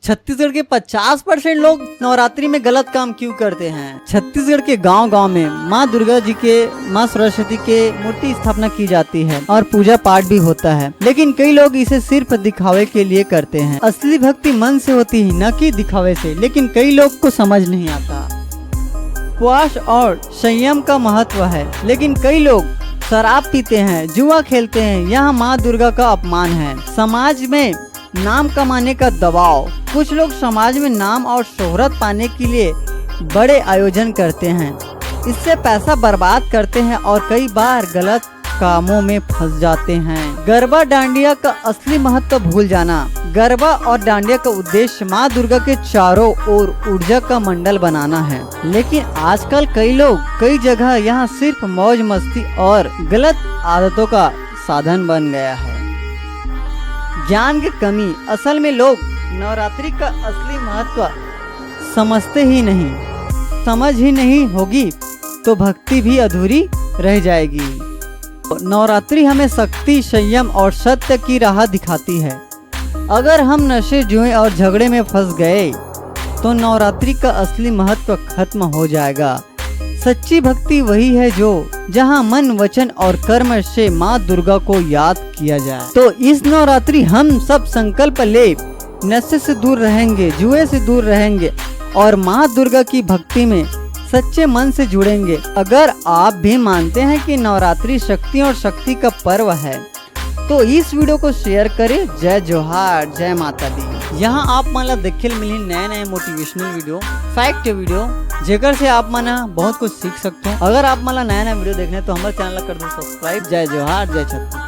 छत्तीसगढ़ के 50% लोग नवरात्रि में गलत काम क्यों करते हैं। छत्तीसगढ़ के गांव-गांव में माँ दुर्गा जी के, माँ सरस्वती के मूर्ति स्थापना की जाती है और पूजा पाठ भी होता है, लेकिन कई लोग इसे सिर्फ दिखावे के लिए करते हैं। असली भक्ति मन से होती है, न कि दिखावे से, लेकिन कई लोग को समझ नहीं आता। उपवास और संयम का महत्व है, लेकिन कई लोग शराब पीते हैं, जुआ खेलते हैं। यह माँ दुर्गा का अपमान है। समाज में नाम कमाने का दबाव। कुछ लोग समाज में नाम और शोहरत पाने के लिए बड़े आयोजन करते हैं, इससे पैसा बर्बाद करते हैं और कई बार गलत कामों में फंस जाते हैं। गरबा डांडिया का असली महत्व भूल जाना। गरबा और डांडिया का उद्देश्य माँ दुर्गा के चारों ओर ऊर्जा का मंडल बनाना है, लेकिन आजकल कई लोग कई जगह यहाँ सिर्फ मौज मस्ती और गलत आदतों का साधन बन गया है। ज्ञान की कमी। असल में लोग नवरात्रि का असली महत्व समझते ही नहीं। समझ ही नहीं होगी तो भक्ति भी अधूरी रह जाएगी। नवरात्रि हमें शक्ति, संयम और सत्य की राह दिखाती है। अगर हम नशे, जुए और झगड़े में फंस गए तो नवरात्रि का असली महत्व खत्म हो जाएगा। सच्ची भक्ति वही है जो जहां मन, वचन और कर्म से माँ दुर्गा को याद किया जाए। तो इस नवरात्रि हम सब संकल्प ले, नशे से दूर रहेंगे, जुए से दूर रहेंगे और माँ दुर्गा की भक्ति में सच्चे मन से जुड़ेंगे। अगर आप भी मानते हैं कि नवरात्रि शक्ति और शक्ति का पर्व है तो इस वीडियो को शेयर करें। जय जोहार, जय माता दी। यहाँ आप मला देखे मिली नए मोटिवेशनल वीडियो, फैक्ट वीडियो, जेकर से आप मना बहुत कुछ सीख सकते हो। अगर आप मला नया वीडियो देखने तो हमारे चैनल कर दो सब्सक्राइब। जय जोहार, जय छत्तीसगढ़।